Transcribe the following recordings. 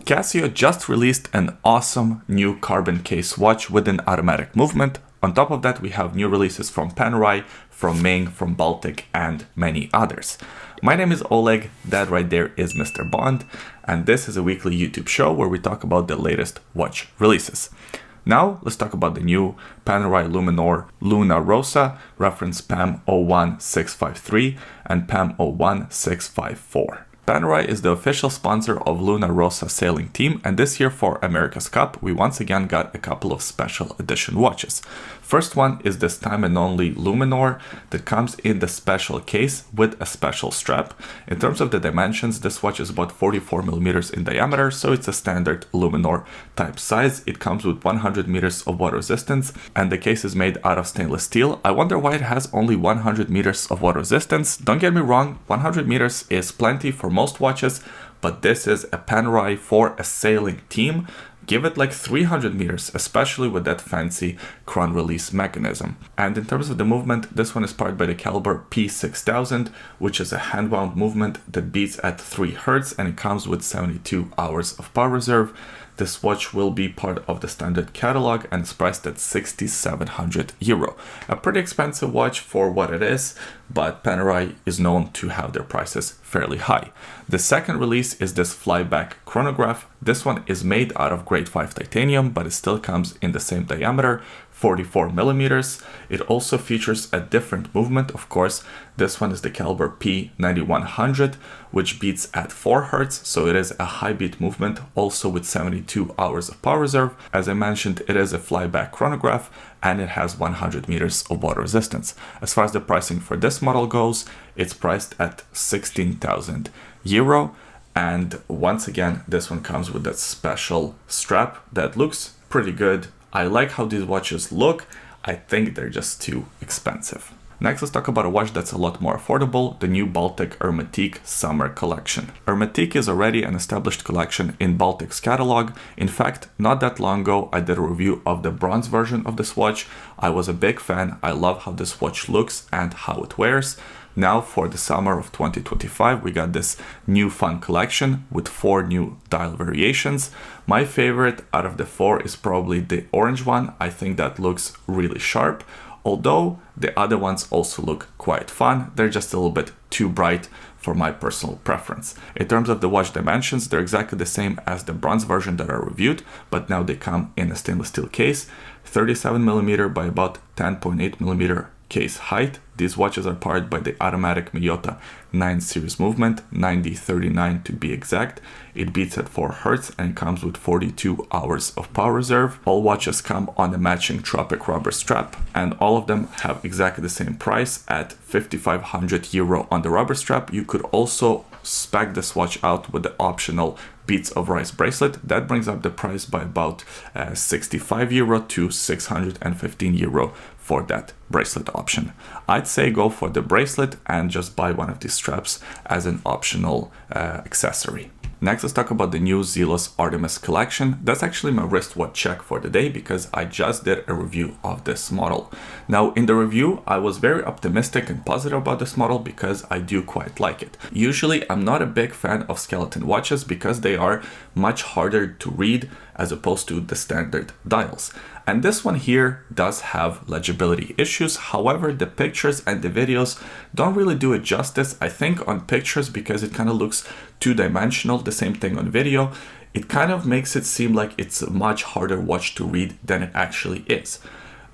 Casio just released an awesome new carbon case watch with an automatic movement. On top of that, we have new releases from Panerai, from MING, from Baltic, and many others. My name is Oleg, that right there is Mr. Bond, and this is a weekly YouTube show where we talk about the latest watch releases. Now, let's talk about the new Panerai Luminor Luna Rosa, reference PAM 01653 and PAM 01654. Panerai is the official sponsor of Luna Rossa sailing team, and this year for America's Cup, we once again got a couple of special edition watches. First one is this time and only Luminor that comes in the special case with a special strap. In terms of the dimensions, this watch is about 44 millimeters in diameter, so it's a standard Luminor type size. It comes with 100 meters of water resistance, and the case is made out of stainless steel. I wonder why it has only 100 meters of water resistance. Don't get me wrong, 100 meters is plenty for most watches, but this is a Panerai for a sailing team. Give it like 300 meters, especially with that fancy chron release mechanism. And in terms of the movement, this one is powered by the caliber P6000, which is a hand-wound movement that beats at 3 Hz, and it comes with 72 hours of power reserve. This watch will be part of the standard catalog and is priced at €6,700. A pretty expensive watch for what it is, but Panerai is known to have their prices fairly high. The second release is this flyback chronograph. This one is made out of grade 5 titanium, but it still comes in the same diameter, 44 millimeters. It also features a different movement, of course. This one is the caliber P9100, which beats at 4 Hz, so it is a high beat movement, also with 72 hours of power reserve. As I mentioned, it is a flyback chronograph, and it has 100 meters of water resistance. As far as the pricing for this model goes, it's priced at €16,000. And once again, this one comes with that special strap that looks pretty good. I like how these watches look. I think they're just too expensive. Next, let's talk about a watch that's a lot more affordable, the new Baltic Hermétique Summer Collection. Hermétique is already an established collection in Baltic's catalog. In fact, not that long ago, I did a review of the bronze version of this watch. I was a big fan. I love how this watch looks and how it wears. Now for the summer of 2025, we got this new fun collection with 4 new dial variations. My favorite out of the 4 is probably the orange one. I think that looks really sharp, although the other ones also look quite fun. They're just a little bit too bright for my personal preference. In terms of the watch dimensions, they're exactly the same as the bronze version that I reviewed, but now they come in a stainless steel case, 37mm by about 10.8mm case height. These watches are powered by the automatic Miyota 9 series movement, 9039 to be exact. It beats at 4 Hz and comes with 42 hours of power reserve. All watches come on a matching Tropic rubber strap, and all of them have exactly the same price at €5,500 on the rubber strap. You could also spec this watch out with the optional Beats of Rice bracelet. That brings up the price by about €65 to €615 for that bracelet option. I'd say go for the bracelet and just buy one of these straps as an optional accessory. Next, let's talk about the new Zelos Artemis collection. That's actually my wristwatch check for the day because I just did a review of this model. Now, in the review, I was very optimistic and positive about this model because I do quite like it. Usually, I'm not a big fan of skeleton watches because they are much harder to read as opposed to the standard dials. And this one here does have legibility issues. However, the pictures and the videos don't really do it justice. I think on pictures, because it kind of looks two-dimensional, the same thing on video, it kind of makes it seem like it's a much harder watch to read than it actually is.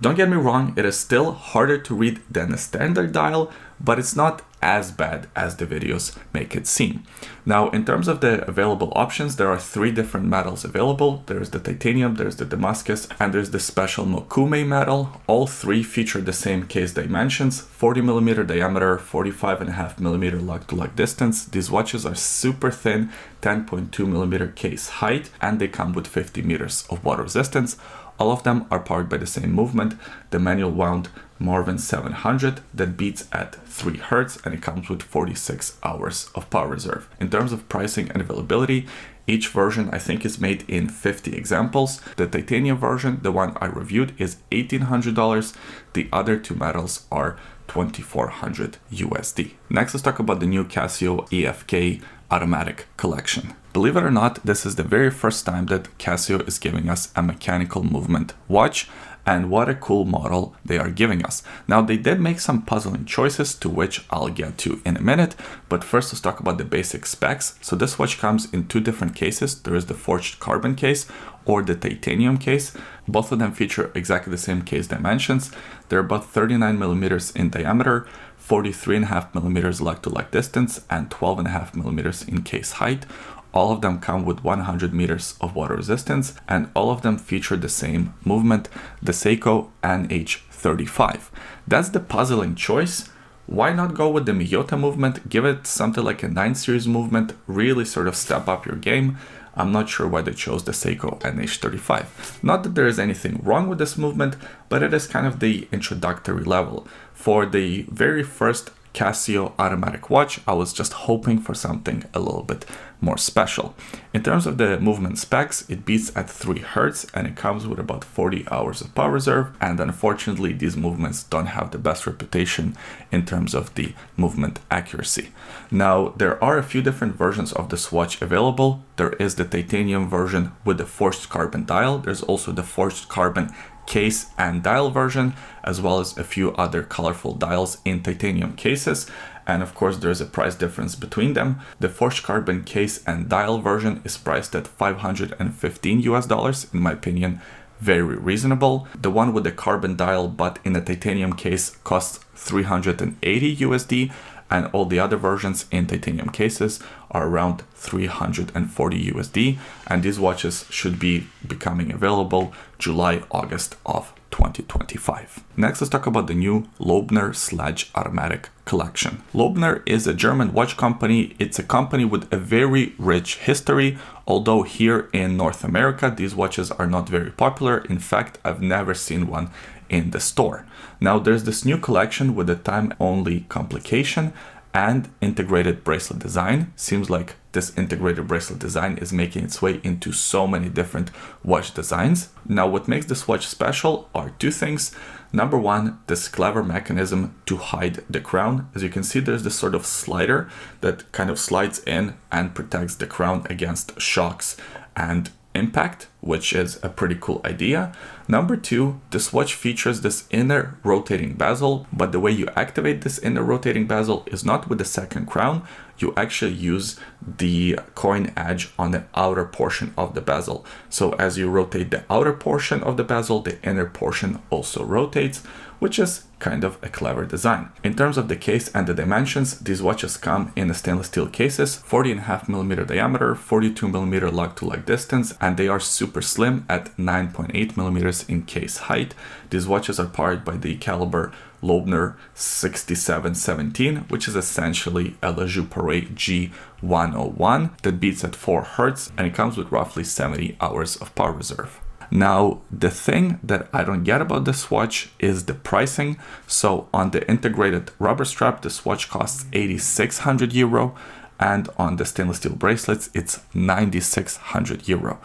Don't get me wrong, it is still harder to read than a standard dial, but it's not as bad as the videos make it seem. Now, in terms of the available options, there are 3 different metals available. There's the titanium, there's the Damascus, and there's the special Mokume metal. All 3 feature the same case dimensions, 40mm diameter, 45.5mm lug-to-lug distance. These watches are super thin, 10.2mm case height, and they come with 50 meters of water resistance. All of them are powered by the same movement, the manual wound Marvin 700 that beats at 3 Hz, and it comes with 46 hours of power reserve. In terms of pricing and availability, each version I think is made in 50 examples. The titanium version, the one I reviewed, is $1,800. The other 2 metals are $2,400 USD. Next, let's talk about the new Casio EFK automatic collection. Believe it or not, this is the very first time that Casio is giving us a mechanical movement watch, and what a cool model they are giving us. Now, they did make some puzzling choices, to which I'll get to in a minute, but first let's talk about the basic specs. So this watch comes in two different cases. There is the forged carbon case or the titanium case. Both of them feature exactly the same case dimensions. They're about 39 millimeters in diameter, 43.5 millimeters lug-to-lug distance, and 12.5 millimeters in case height. All of them come with 100 meters of water resistance, and all of them feature the same movement, the Seiko NH35. That's the puzzling choice. Why not go with the Miyota movement? Give it something like a 9 series movement, really sort of step up your game. I'm not sure why they chose the Seiko NH35. Not that there is anything wrong with this movement, but it is kind of the introductory level. For the very first Casio automatic watch, I was just hoping for something a little bit more special. In terms of the movement specs, it beats at 3 Hz and it comes with about 40 hours of power reserve, and unfortunately these movements don't have the best reputation in terms of the movement accuracy. Now, there are a few different versions of this watch available. There is the titanium version with the forged carbon dial. There's also the forged carbon case and dial version, as well as a few other colorful dials in titanium cases. And of course, there's a price difference between them. The forged carbon case and dial version is priced at $515 US, in my opinion, very reasonable. The one with the carbon dial but in a titanium case costs $380 USD, and all the other versions in titanium cases are around $340 USD, and these watches should be becoming available July, August of 2025. Next, let's talk about the new Löbner Sledge automatic collection. Löbner is a German watch company. It's a company with a very rich history, although here in North America, these watches are not very popular. In fact, I've never seen one in the store. Now, there's this new collection with a time-only complication and integrated bracelet design. Seems like this integrated bracelet design is making its way into so many different watch designs. Now, what makes this watch special are two things. Number one, this clever mechanism to hide the crown. As you can see, there's this sort of slider that kind of slides in and protects the crown against shocks and impact, which is a pretty cool idea. Number two, this watch features this inner rotating bezel, but the way you activate this inner rotating bezel is not with the second crown. You actually use the coin edge on the outer portion of the bezel. So as you rotate the outer portion of the bezel, the inner portion also rotates, which is kind of a clever design. In terms of the case and the dimensions, these watches come in stainless steel cases, 40.5 millimeter diameter, 42 millimeter lug-to-lug distance, and they are super slim at 9.8 millimeters in case height. These watches are powered by the caliber Löbner 6717, which is essentially a Le Jour Pareil G101 that beats at 4 Hz, and it comes with roughly 70 hours of power reserve. Now, the thing that I don't get about this watch is the pricing. So on the integrated rubber strap, this watch costs 8,600 euro, and on the stainless steel bracelets, it's 9,600 euro.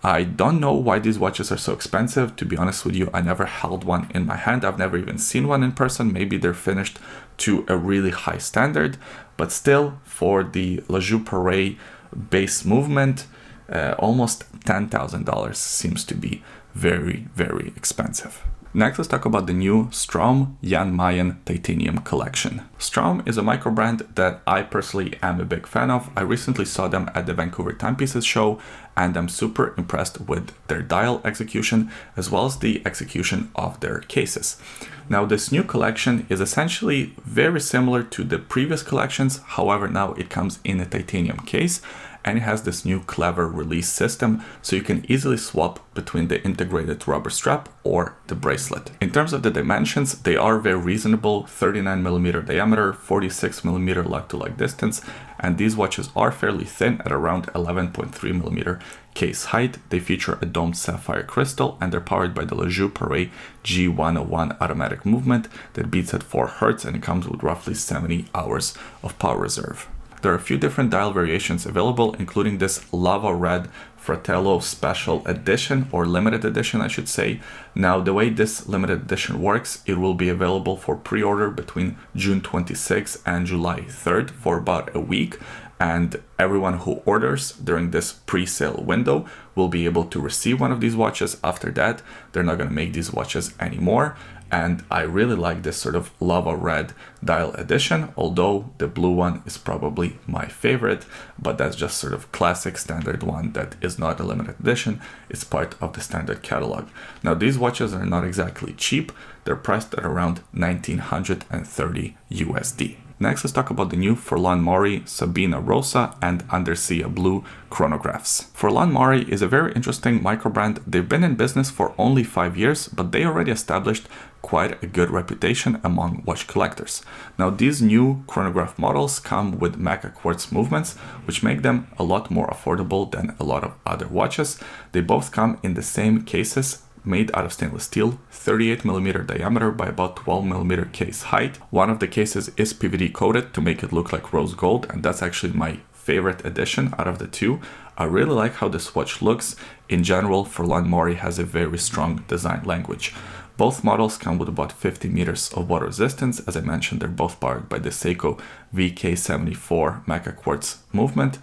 I don't know why these watches are so expensive. To be honest with you, I never held one in my hand. I've never even seen one in person. Maybe they're finished to a really high standard, but still, for the Le Jour Pareil base movement, almost $10,000 seems to be very, very expensive. Next, let's talk about the new Straum Jan Mayen Titanium Collection. Straum is a micro brand that I personally am a big fan of. I recently saw them at the Vancouver Timepieces show, and I'm super impressed with their dial execution as well as the execution of their cases. Now, this new collection is essentially very similar to the previous collections. However, now it comes in a titanium case, and it has this new clever release system, so you can easily swap between the integrated rubber strap or the bracelet. In terms of the dimensions, they are very reasonable: 39 millimeter diameter, 46 millimeter lug-to-lug distance, and these watches are fairly thin at around 11.3 millimeter case height. They feature a domed sapphire crystal, and they're powered by the Le Jour Pareil G101 automatic movement that beats at 4 Hz, and it comes with roughly 70 hours of power reserve. There are a few different dial variations available, including this Lava Red Fratello Special Edition, or Limited Edition, I should say. Now, the way this limited edition works, it will be available for pre-order between June 26th and July 3rd for about a week. and everyone who orders during this pre-sale window will be able to receive one of these watches. After that, they're not going to make these watches anymore. And I really like this sort of lava red dial edition, although the blue one is probably my favorite, but that's just sort of classic standard one that is not a limited edition. It's part of the standard catalog. Now, these watches are not exactly cheap. They're priced at around 1930 USD. Next, let's talk about the new Furlan Marri, Sabbia Rossa, and Ardesia Blue chronographs. Furlan Marri is a very interesting microbrand. They've been in business for only 5 years, but they already established quite a good reputation among watch collectors. Now, these new chronograph models come with mecha quartz movements, which make them a lot more affordable than a lot of other watches. They both come in the same cases, made out of stainless steel, 38mm diameter by about 12mm case height. One of the cases is PVD coated to make it look like rose gold, and that's actually my favorite edition out of the two. I really like how this watch looks. In general, Furlan Marri has a very strong design language. Both models come with about 50 meters of water resistance. As I mentioned, they're both powered by the Seiko VK74 mecha quartz movement,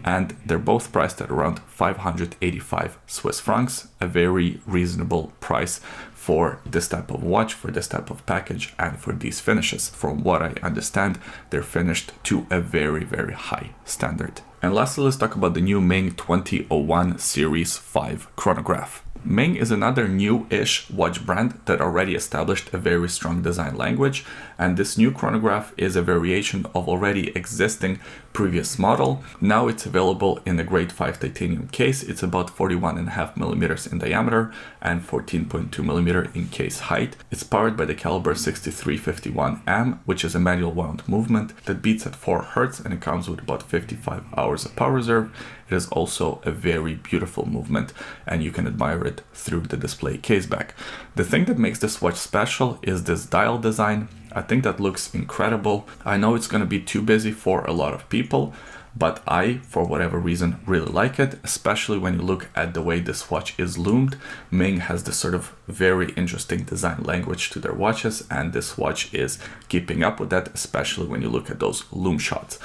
and they're both priced at around 585 Swiss francs, a very reasonable price for this type of watch, for this type of package, and for these finishes. From what I understand, they're finished to a very, very high standard. And lastly, let's talk about the new MING 2001 Series 5 chronograph. MING is another new-ish watch brand that already established a very strong design language, and this new chronograph is a variation of already existing previous model. Now it's available in a grade 5 titanium case. It's about 41.5 millimeters in diameter and 14.2 millimeter in case height. It's powered by the caliber 6351M, which is a manual wound movement that beats at 4 Hz, and it comes with about 55 hours of power reserve. It is also a very beautiful movement, and you can admire it through the display case back. The thing that makes this watch special is this dial design. I think that looks incredible. I know it's going to be too busy for a lot of people, but I, for whatever reason, really like it, especially when you look at the way this watch is loomed. MING has this sort of very interesting design language to their watches, and this watch is keeping up with that, especially when you look at those loom shots.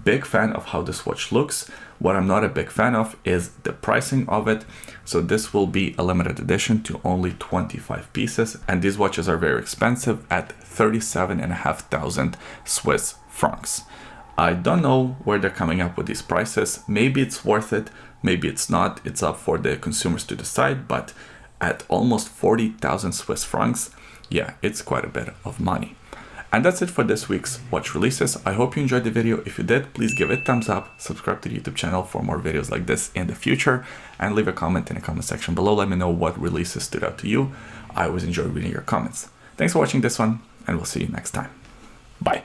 Big fan of how this watch looks. What I'm not a big fan of is the pricing of it. So this will be a limited edition to only 25 pieces, and these watches are very expensive at 37,500 Swiss francs. I don't know where they're coming up with these prices. Maybe it's worth it, maybe it's not. It's up for the consumers to decide, but at almost 40,000 Swiss francs, yeah, it's quite a bit of money. And that's it for this week's watch releases. I hope you enjoyed the video. If you did, please give it a thumbs up, subscribe to the YouTube channel for more videos like this in the future, and leave a comment in the comment section below. Let me know what releases stood out to you. I always enjoy reading your comments. Thanks for watching this one, and we'll see you next time. Bye.